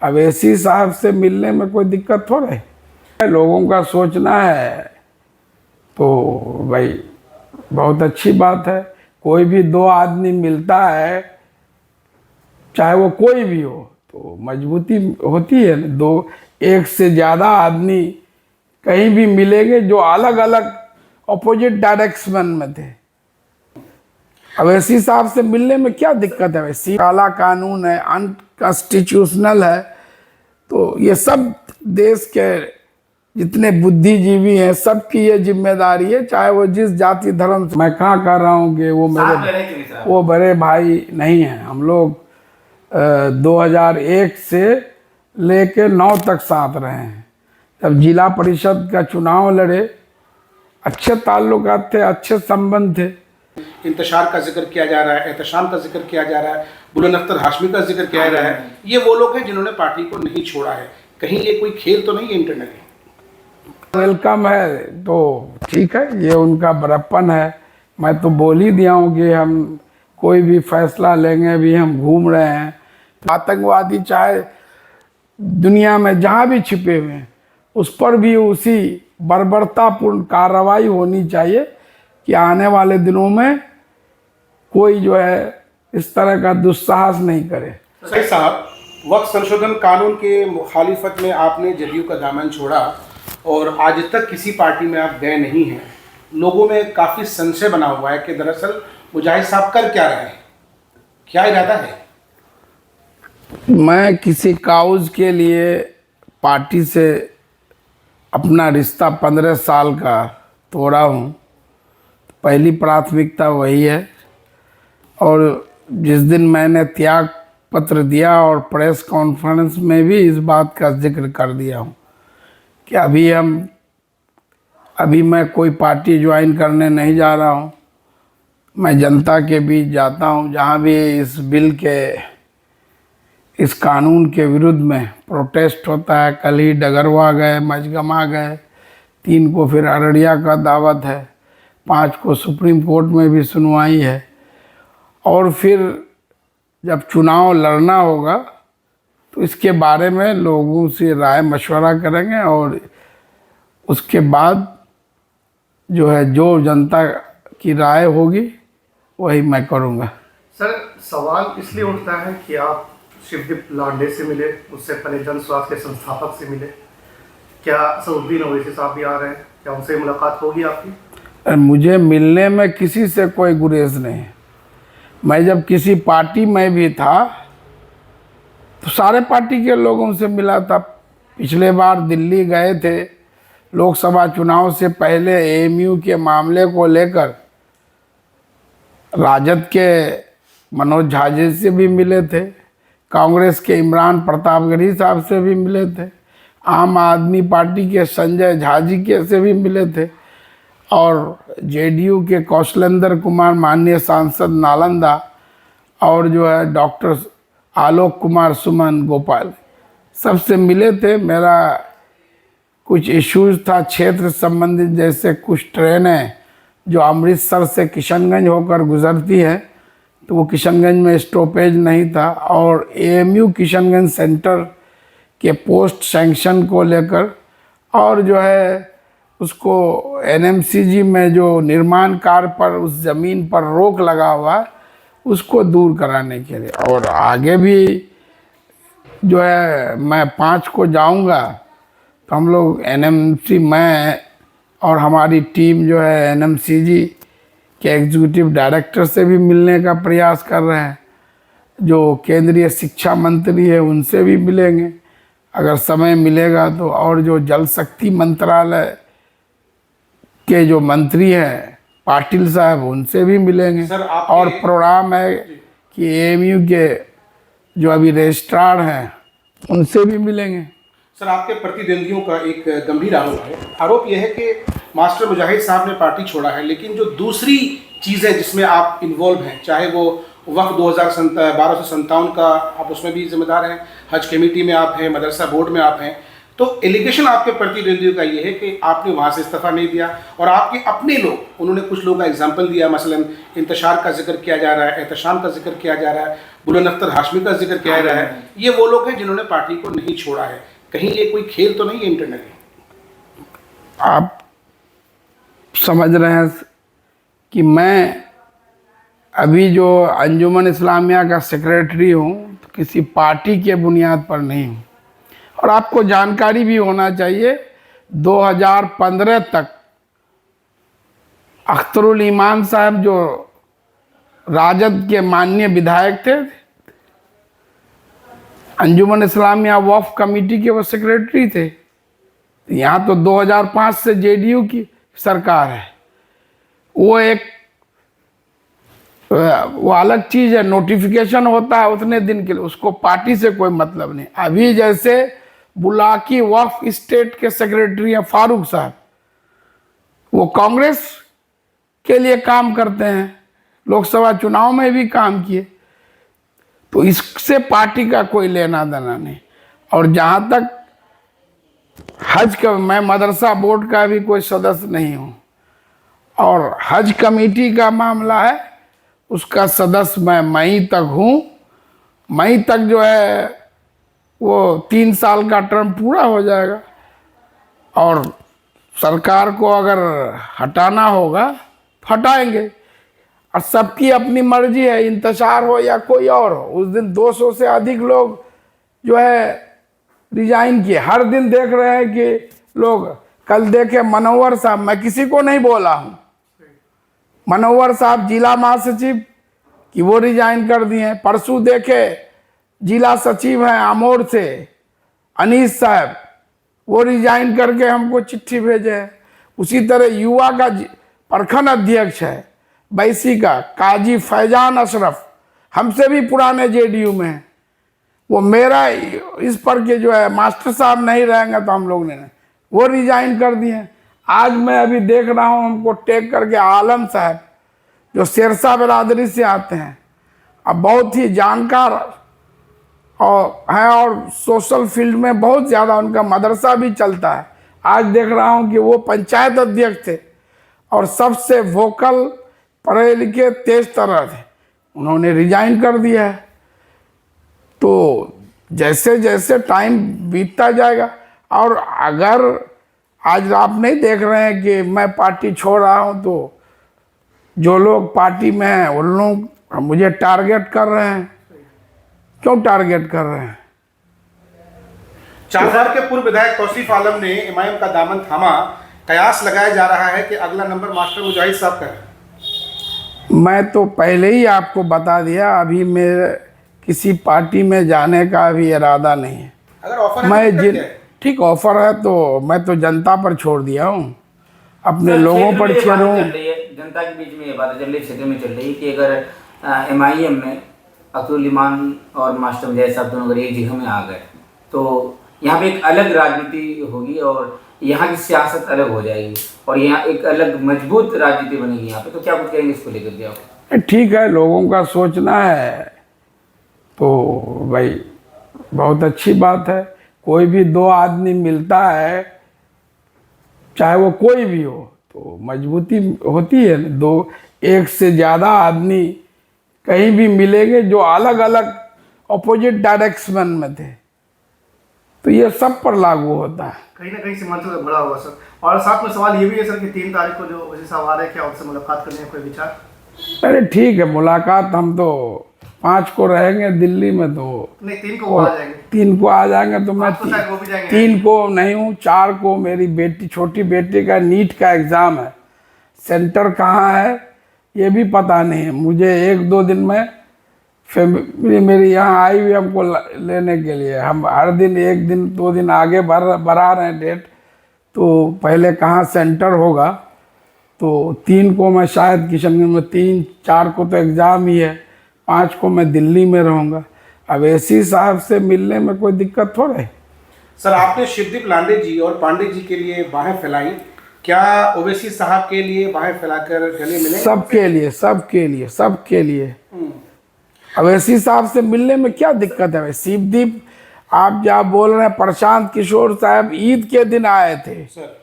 अवैसी साहब से मिलने में कोई दिक्कत थोड़ा है। लोगों का सोचना है तो भाई बहुत अच्छी बात है। कोई भी दो आदमी मिलता है, चाहे वो कोई भी हो, तो मजबूती होती है। दो एक से ज़्यादा आदमी कहीं भी मिलेंगे जो अलग अलग अपोजिट डायरेक्शन में थे। अवैसी साहब से मिलने में क्या दिक्कत है? वैसी काला कानून है, अनकॉन्स्टिट्यूशनल है। तो ये सब देश के जितने बुद्धिजीवी हैं सबकी ये जिम्मेदारी है, चाहे वो जिस जाति धर्म से। मैं कहाँ कह रहा हूँ कि वो बड़े भाई नहीं हैं। हम लोग 2001 से लेके 9 तक साथ रहे हैं। जब जिला परिषद का चुनाव लड़े, अच्छे ताल्लुकात थे, अच्छे संबंध थे। इंतशार का जिक्र किया जा रहा है, एहतशाम का जिक्र किया जा रहा है, बुलंद अख्तर हाशमी का जिक्र किया जा रहा है। ये वो लोग हैं जिन्होंने पार्टी को नहीं छोड़ा है। कहीं ये कोई खेल तो नहीं है इंटरनल? वेलकम है तो ठीक है, ये उनका बड़प्पन है। मैं तो बोल ही दिया हूँ कि हम कोई भी फैसला लेंगे भी, हम घूम रहे हैं। आतंकवादी चाहे दुनिया में जहाँ भी छिपे हुए हैं, उस पर भी उसी बर्बरतापूर्ण कार्रवाई होनी चाहिए कि आने वाले दिनों में कोई जो है इस तरह का दुस्साहस नहीं करे। सही साहब, वक्त संशोधन कानून के मुखालिफत में आपने जदयू का दामन छोड़ा और आज तक किसी पार्टी में आप गए नहीं हैं। लोगों में काफ़ी संशय बना हुआ है कि दरअसल मुजाहिद साहब कर क्या रहे हैं, क्या इरादा है? मैं किसी काउज के लिए पार्टी से अपना रिश्ता 15 साल का तोड़ा हूँ। पहली प्राथमिकता वही है। और जिस दिन मैंने त्याग पत्र दिया और प्रेस कॉन्फ्रेंस में भी इस बात का जिक्र कर दिया हूँ कि अभी मैं कोई पार्टी ज्वाइन करने नहीं जा रहा हूँ। मैं जनता के बीच जाता हूँ। जहाँ भी इस बिल के, इस कानून के विरुद्ध में प्रोटेस्ट होता है, कल ही डगरवा गए, मझगमा गए, 3 को फिर अररिया का दावत है, 5 को सुप्रीम कोर्ट में भी सुनवाई है। और फिर जब चुनाव लड़ना होगा तो इसके बारे में लोगों से राय मशवरा करेंगे और उसके बाद जो है जो जनता की राय होगी वही मैं करूँगा। सर, सवाल इसलिए उठता है कि आप शिवदीप लांडे से मिले, उससे पहले जन स्वास्थ्य के संस्थापक से मिले। क्या असदुद्दीन ओवैसी साहब भी आ रहे हैं? क्या उनसे मुलाकात होगी आपकी? मुझे मिलने में किसी से कोई गुरेज नहीं है। मैं जब किसी पार्टी में भी था तो सारे पार्टी के लोगों से मिला था। पिछले बार दिल्ली गए थे, लोकसभा चुनाव से पहले एएमयू के मामले को लेकर राजद के मनोज झा जी से भी मिले थे, कांग्रेस के इमरान प्रतापगढ़ी साहब से भी मिले थे, आम आदमी पार्टी के संजय झा जी के से भी मिले थे, और जेडीयू के कौशलेंद्र कुमार माननीय सांसद नालंदा, और जो है डॉक्टर आलोक कुमार सुमन गोपाल, सबसे मिले थे। मेरा कुछ इश्यूज था क्षेत्र संबंधित, जैसे कुछ ट्रेनें जो अमृतसर से किशनगंज होकर गुजरती हैं तो वो किशनगंज में स्टॉपेज नहीं था, और एएमयू किशनगंज सेंटर के पोस्ट सैंक्शन को लेकर, और जो है उसको एनएमसीजी में जो निर्माण कार्य पर उस ज़मीन पर रोक लगा हुआ है उसको दूर कराने के लिए। और आगे भी जो है मैं 5 को जाऊंगा तो हम लोग एनएमसी, मैं और हमारी टीम जो है एनएमसीजी के एग्जीक्यूटिव डायरेक्टर से भी मिलने का प्रयास कर रहे हैं। जो केंद्रीय शिक्षा मंत्री है उनसे भी मिलेंगे अगर समय मिलेगा तो, और जो जल शक्ति मंत्रालय के जो मंत्री हैं पाटिल साहब उनसे भी मिलेंगे। और प्रोग्राम है कि एएमयू के जो अभी रजिस्ट्रार हैं उनसे भी मिलेंगे। सर, आपके प्रतिद्वंदियों का एक गंभीर आरोप है। आरोप यह है कि मास्टर मुजाहिद साहब ने पार्टी छोड़ा है, लेकिन जो दूसरी चीज़ें जिसमें आप इन्वॉल्व हैं, चाहे वो वक्त 2012 से 57 का, आप उसमें भी जिम्मेदार हैं, हज कमेटी में आप हैं, मदरसा बोर्ड में आप हैं, तो एलिगेशन आपके प्रति रेडियो का ये है कि आपने वहाँ से इस्तीफा नहीं दिया और आपके अपने लोग, उन्होंने कुछ लोगों का एग्जाम्पल दिया, मसलन इंतशार का जिक्र किया जा रहा है, एहतशाम का जिक्र किया जा रहा है, बुलंद अख्तर हाशमी का जिक्र किया जा रहा है, ये वो लोग हैं जिन्होंने पार्टी को नहीं छोड़ा है। कहीं ये कोई खेल तो नहीं है इंटरनली? आप समझ रहे हैं कि मैं अभी जो अंजुमन इस्लामिया का सेक्रेटरी हूँ तो किसी पार्टी के बुनियाद पर नहीं हूँ। और आपको जानकारी भी होना चाहिए 2015 तक अख्तरुल ईमान साहब जो राजद के माननीय विधायक थे, अंजुमन इस्लामिया वक्फ कमेटी के वो सेक्रेटरी थे। यहाँ तो 2005 से जेडीयू की सरकार है। वो अलग चीज़ है, नोटिफिकेशन होता है उतने दिन के लिए, उसको पार्टी से कोई मतलब नहीं। अभी जैसे बुलाकी वक्फ स्टेट के सेक्रेटरी हैं फारूक साहब, वो कांग्रेस के लिए काम करते हैं, लोकसभा चुनाव में भी काम किए, तो इससे पार्टी का कोई लेना देना नहीं। और जहाँ तक हज का, मैं मदरसा बोर्ड का भी कोई सदस्य नहीं हूँ, और हज कमेटी का मामला है उसका सदस्य मैं मई तक हूँ। मई तक जो है वो 3 साल का टर्म पूरा हो जाएगा, और सरकार को अगर हटाना होगा तो हटाएंगे। और सबकी अपनी मर्जी है, इंतशार हो या कोई और हो। उस दिन 200 से अधिक लोग जो है रिजाइन किए। हर दिन देख रहे हैं कि लोग, कल देखे मनोवर साहब, मैं किसी को नहीं बोला हूँ, मनोवर साहब जिला महासचिव कि वो रिजाइन कर दिए। परसों देखे जिला सचिव हैं आमोर से अनीस साहब, वो रिजाइन करके हमको चिट्ठी भेजे हैं। उसी तरह युवा का प्रखंड अध्यक्ष है बैसी का काजी फैजान अशरफ, हमसे भी पुराने जेडीयू में हैं, वो मेरा इस पर के जो है मास्टर साहब नहीं रहेंगे तो हम लोग नहीं, वो रिजाइन कर दिए। आज मैं अभी देख रहा हूँ, हमको टेक करके आलम साहब जो शेरशाह बिरादरी से आते हैं, अब बहुत ही जानकार और हैं, और सोशल फील्ड में बहुत ज़्यादा उनका मदरसा भी चलता है। आज देख रहा हूँ कि वो पंचायत अध्यक्ष थे और सबसे वोकल, पढ़े लिखे, तेज तर्रा थे, उन्होंने रिजाइन कर दिया है। तो जैसे जैसे टाइम बीतता जाएगा, और अगर आज आप नहीं देख रहे हैं कि मैं पार्टी छोड़ रहा हूँ, तो जो लोग पार्टी में हैं उन लोग मुझे टारगेट कर रहे हैं। क्यों टारगेट कर रहे हैं? चारधार के पूर्व विधायक तौसीफ आलम ने इमाम का दामन थामा, कयास लगाया जा रहा है कि अगला नंबर मास्टर मुजाहिद साहब का है। मैं तो पहले ही आपको बता दिया, अभी मेरे किसी पार्टी में जाने का अभी इरादा नहीं है। अगर ऑफर है मैं तो जिन ठीक ऑफर है तो मैं तो जनता पर छोड़ दिया हूँ, अपने सर, लोगों पर क्षेत्र में ये छोड़ूँ। बात चल रही है, जनता के बीच में ये बात चल रही है, क्षेत्र में चल रही है कि अगर एमआईएम में अब्दुल ईमान और मास्टर मुजाहिद साहब दोनों अगर एक जगह में आ गए तो यहाँ पे एक अलग राजनीति होगी और यहाँ की सियासत अलग हो जाएगी और यहाँ एक अलग मजबूत राजनीति बनेगी यहाँ पे। तो क्या कुछ कहेंगे इसको लेकर के आप? ठीक है, लोगों का सोचना है तो भाई बहुत अच्छी बात है। कोई भी दो आदमी मिलता है, चाहे वो कोई भी हो, तो मजबूती होती है। दो एक से ज़्यादा आदमी कहीं भी मिलेंगे जो अलग अलग अपोजिट डायरेक्शन में थे, तो ये सब पर लागू होता है। कहीं ना कहीं सीमांचल तो बड़ा होगा सर। और साथ में सवाल ये भी है सर कि 3 तारीख को जो वजी साहब आ रहे हैं, क्या उनसे मुलाकात करने का कोई विचार? अरे ठीक है, मुलाकात हम तो 5 को रहेंगे दिल्ली में, तो नहीं 3 को वो आ जाएंगे। 3 को आ जाएंगे तो मैं आप तो शायद वो भी जाएंगे। 3 को नहीं हूँ, 4 को मेरी बेटी, छोटी बेटी का नीट का एग्ज़ाम है। सेंटर कहाँ है ये भी पता नहीं है मुझे। 1-2 दिन में फैमिली मेरी यहाँ आई हुई हमको लेने के लिए। हम हर दिन 1 दिन 2 दिन आगे बढ़ा रहे हैं डेट। तो पहले कहाँ सेंटर होगा, तो 3 को मैं शायद किशनगंज में, 3-4 को तो एग्ज़ाम ही है, 5 को मैं दिल्ली में रहूँगा। अब एसी साहब से मिलने में कोई दिक्कत थोड़ा है। सर, आपने शिवदीप लांडे जी और पांडे जी के लिए बाहें फैलाई, क्या ओवैसी साहब के लिए बाहें फैलाकर गले मिले? सबके लिए, सबके लिए, सबके लिए। अवैसी साहब से मिलने में क्या दिक्कत है? शिवदीप आप जहाँ बोल रहे हैं प्रशांत किशोर साहब ईद के दिन आए थे, सर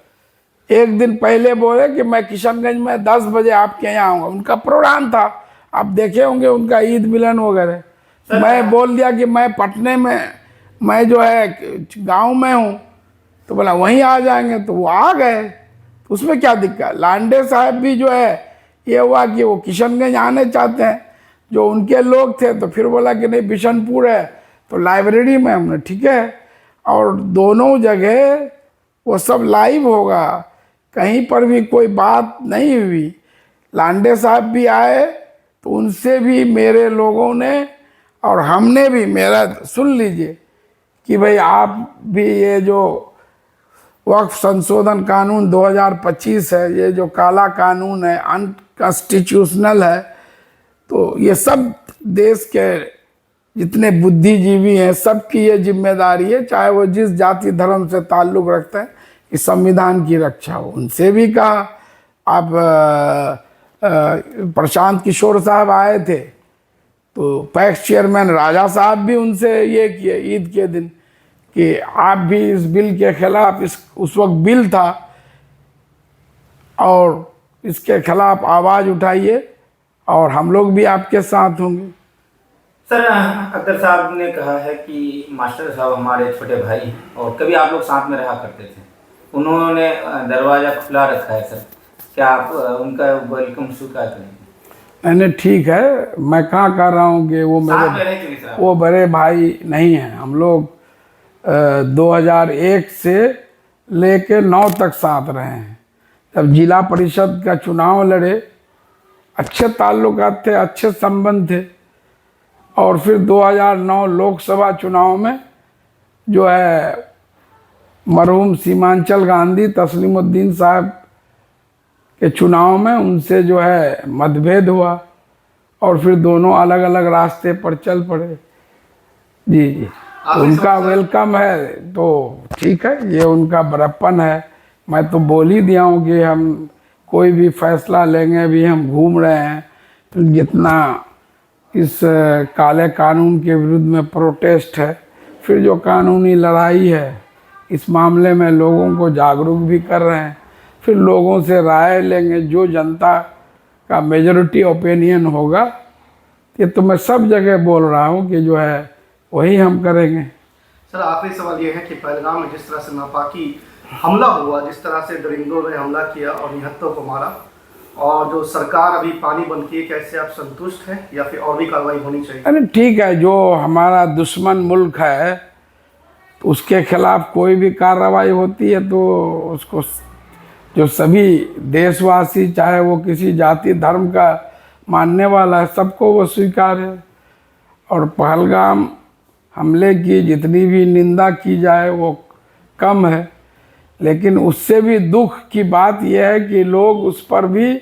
एक दिन पहले बोले कि मैं किशनगंज में 10 बजे आपके यहाँ आऊँगा, उनका प्रोग्राम था, आप देखे होंगे उनका ईद मिलन वगैरह। मैं बोल दिया कि मैं पटने में, मैं जो है गांव में हूँ, तो बोला वहीं आ जाएंगे, तो वो आ गए, उसमें क्या दिक्कत। लांडे साहब भी जो है ये हुआ कि वो किशनगंज आने चाहते हैं, जो उनके लोग थे, तो फिर बोला कि नहीं बिशनपुर है तो लाइब्रेरी में, हमने ठीक है। और दोनों जगह वो सब लाइव होगा, कहीं पर भी कोई बात नहीं हुई। लांडे साहब भी आए तो उनसे भी मेरे लोगों ने और हमने भी, मेरा सुन लीजिए कि भाई आप भी ये जो वक्फ संशोधन कानून 2025 है, ये जो काला कानून है, अनकॉन्स्टिट्यूशनल है, तो ये सब देश के जितने बुद्धिजीवी हैं सबकी ये जिम्मेदारी है, चाहे वो जिस जाति धर्म से ताल्लुक़ रखते हैं, कि संविधान की रक्षा हो। उनसे भी कहा, आप प्रशांत किशोर साहब आए थे तो पैक्स चेयरमैन राजा साहब भी उनसे ये किए ईद के दिन कि आप भी इस बिल के खिलाफ, उस वक्त बिल था और इसके खिलाफ आवाज़ उठाइए और हम लोग भी आपके साथ होंगे। सर, अख्तर साहब ने कहा है कि मास्टर साहब हमारे छोटे भाई हैं और कभी आप लोग साथ में रहा करते थे, उन्होंने दरवाज़ा खुला रखा है सर, क्या आप उनका वेलकम स्वीकार करेंगे? मैंने ठीक है, मैं कहाँ कह रहा हूँ कि वो साथ में मेरे, रहे कि नहीं सर? वो बड़े भाई नहीं हैं। हम लोग 2001 से लेके 9 तक साथ रहे हैं। जब जिला परिषद का चुनाव लड़े, अच्छे ताल्लुकात थे, अच्छे संबंध थे। और फिर 2009 लोकसभा चुनाव में जो है मरहूम सीमांचल गांधी तस्लीमुद्दीन साहब के चुनाव में उनसे जो है मतभेद हुआ और फिर दोनों अलग अलग रास्ते पर चल पड़े। जी जी, तो उनका वेलकम है तो ठीक है, ये उनका बड़प्पन है। मैं तो बोल ही दिया हूँ कि हम कोई भी फैसला लेंगे, अभी हम घूम रहे हैं, तो जितना इस काले कानून के विरुद्ध में प्रोटेस्ट है, फिर जो कानूनी लड़ाई है इस मामले में लोगों को जागरूक भी कर रहे हैं, फिर लोगों से राय लेंगे, जो जनता का मेजॉरिटी ओपिनियन होगा, ये तो मैं सब जगह बोल रहा हूँ कि जो है वही हम करेंगे। सर, आखिरी सवाल ये है कि पहलगाम में जिस तरह से नापाकी हमला हुआ, जिस तरह से दरिंदों ने हमला किया और निहत्तों को मारा, और जो सरकार अभी पानी बंद की है, कैसे आप संतुष्ट हैं या फिर और भी कार्रवाई होनी चाहिए? अरे ठीक है, जो हमारा दुश्मन मुल्क है तो उसके खिलाफ कोई भी कार्रवाई होती है तो उसको जो सभी देशवासी, चाहे वो किसी जाति धर्म का मानने वाला है, सबको वो स्वीकार है। और पहलगाम हमले की जितनी भी निंदा की जाए वो कम है, लेकिन उससे भी दुख की बात यह है कि लोग उस पर भी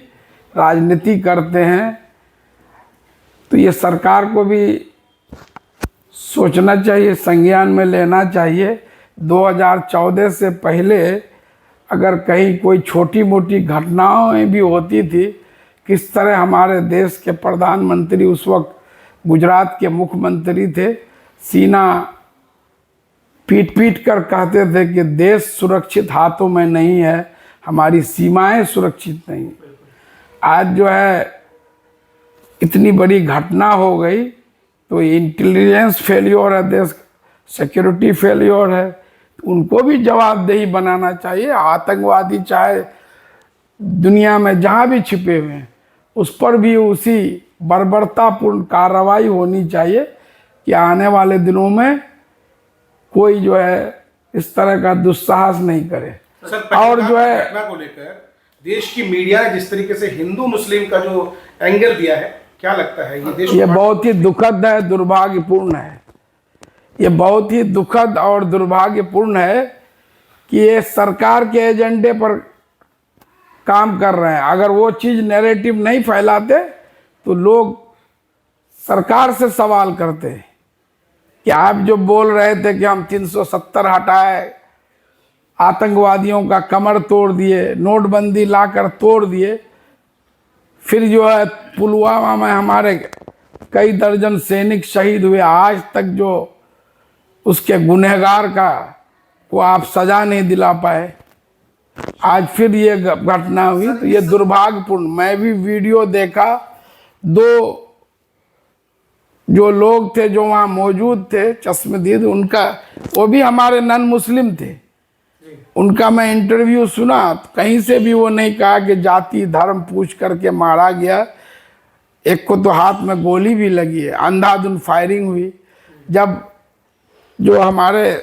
राजनीति करते हैं। तो ये सरकार को भी सोचना चाहिए, संज्ञान में लेना चाहिए। 2014 से पहले अगर कहीं कोई छोटी मोटी घटनाएं भी होती थी, किस तरह हमारे देश के प्रधानमंत्री, उस वक्त गुजरात के मुख्यमंत्री थे, सीना पीट पीट कर कहते थे कि देश सुरक्षित हाथों में नहीं है, हमारी सीमाएं सुरक्षित नहीं। आज जो है इतनी बड़ी घटना हो गई तो इंटेलिजेंस फेलियर है, देश सिक्योरिटी फेलियर है, उनको भी जवाबदेही बनाना चाहिए। आतंकवादी चाहे दुनिया में जहाँ भी छिपे हुए हैं, उस पर भी उसी बर्बरतापूर्ण कार्रवाई होनी चाहिए कि आने वाले दिनों में कोई जो है इस तरह का दुस्साहस नहीं करे। सर, और जो है घटना को लेकर देश की मीडिया ने जिस तरीके से हिंदू मुस्लिम का जो एंगल दिया है, क्या लगता है ये देश ये बहुत ही दुखद है, दुर्भाग्यपूर्ण है। ये बहुत ही दुखद और दुर्भाग्यपूर्ण है कि ये सरकार के एजेंडे पर काम कर रहे हैं। अगर वो चीज़ नैरेटिव नहीं फैलाते तो लोग सरकार से सवाल करते हैं कि आप जो बोल रहे थे कि हम 370 हटाए, आतंकवादियों का कमर तोड़ दिए, नोटबंदी लाकर तोड़ दिए, फिर जो है पुलवामा में हमारे कई दर्जन सैनिक शहीद हुए, आज तक जो उसके गुनहगार का को आप सजा नहीं दिला पाए। आज फिर ये घटना हुई, तो ये दुर्भाग्यपूर्ण। मैं भी वीडियो देखा, 2 जो लोग थे जो वहाँ मौजूद थे चश्मदीद, उनका, वो भी हमारे नन मुस्लिम थे, उनका मैं इंटरव्यू सुना, तो कहीं से भी वो नहीं कहा कि जाति धर्म पूछ करके मारा गया। एक को तो हाथ में गोली भी लगी है, अंधाधुंध फायरिंग हुई। जब जो हमारे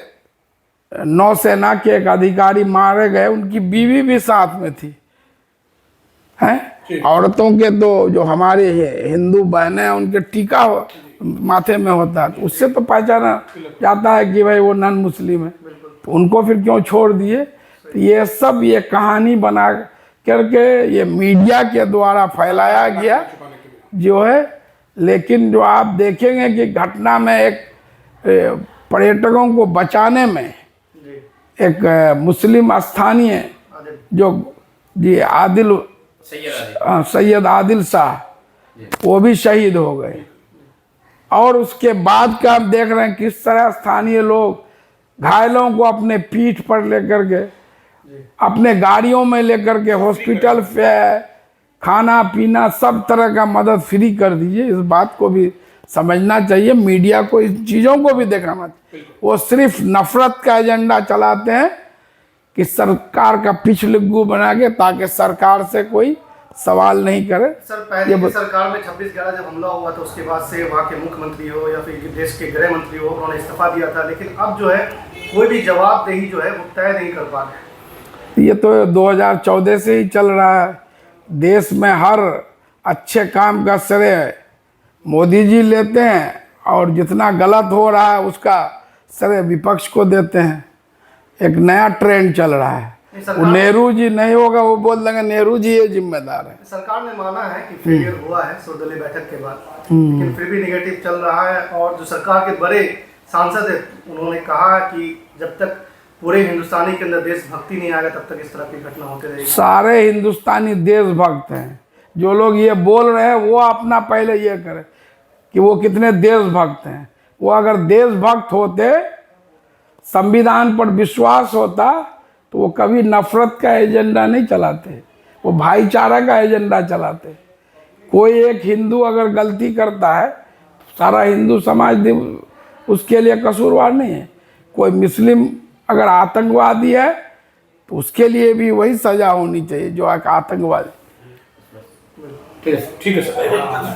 नौसेना के एक अधिकारी मारे गए, उनकी बीवी भी साथ में थी, हैं। औरतों के तो जो हमारे हिंदू बहनें हैं, उनके टीका माथे में होता है, तो उससे तो पहचाना जाता है कि भाई वो नन मुस्लिम है, तो उनको फिर क्यों छोड़ दिए। तो ये सब ये कहानी बना करके ये मीडिया के द्वारा फैलाया गया जो है। लेकिन जो आप देखेंगे कि घटना में एक पर्यटकों को बचाने में एक मुस्लिम स्थानीय जो जी सैयद आदिल शाह, वो भी शहीद हो गए। और उसके बाद का हम देख रहे हैं किस तरह स्थानीय लोग घायलों को अपने पीठ पर लेकर के, अपने गाड़ियों में लेकर के हॉस्पिटल पे खाना पीना सब तरह का मदद फ्री कर दीजिए। इस बात को भी समझना चाहिए, मीडिया को इन चीज़ों को भी देखना चाहिए। वो सिर्फ नफरत का एजेंडा चलाते हैं कि सरकार का पिछलिग्गू बना के, ताकि सरकार से कोई सवाल नहीं करे। सर, पहले की सरकार में 26/11 जब हमला हुआ तो उसके बाद से वहाँ के मुख्यमंत्री हो या फिर देश के गृह मंत्री हो, उन्होंने इस्तीफा दिया था, लेकिन अब जो है कोई भी जवाबदेही जो है वो तय नहीं कर पा रहे। ये तो 2014 से ही चल रहा है। देश में हर अच्छे काम का श्रेय मोदी जी लेते हैं, और जितना गलत हो रहा है उसका श्रेय विपक्ष को देते हैं। एक नया ट्रेंड चल रहा है, वो नेहरू जी नहीं होगा, वो बोल देंगे नेहरू जी ये जिम्मेदार है। सरकार ने माना है कि फेलियर हुआ है सर्वदलीय बैठक के बाद, लेकिन फिर भी नेगेटिव चल रहा है। और जो सरकार के बड़े सांसद है, उन्होंने कहा कि जब तक पूरे हिंदुस्तानी के अंदर देशभक्ति नहीं आएगा तब तक इस तरह की घटना होती रहेगी। सारे हिंदुस्तानी देशभक्त हैं। जो लोग ये बोल रहे हैं वो अपना पहले ये करें कि वो कितने देशभक्त हैं। वो अगर देशभक्त होते, संविधान पर विश्वास होता, तो वो कभी नफरत का एजेंडा नहीं चलाते, वो भाईचारा का एजेंडा चलाते। कोई एक हिंदू अगर गलती करता है, सारा हिंदू समाज उसके लिए कसूरवार नहीं है। कोई मुस्लिम अगर आतंकवादी है, तो उसके लिए भी वही सजा होनी चाहिए जो एक आतंकवादी। ठीक है सर।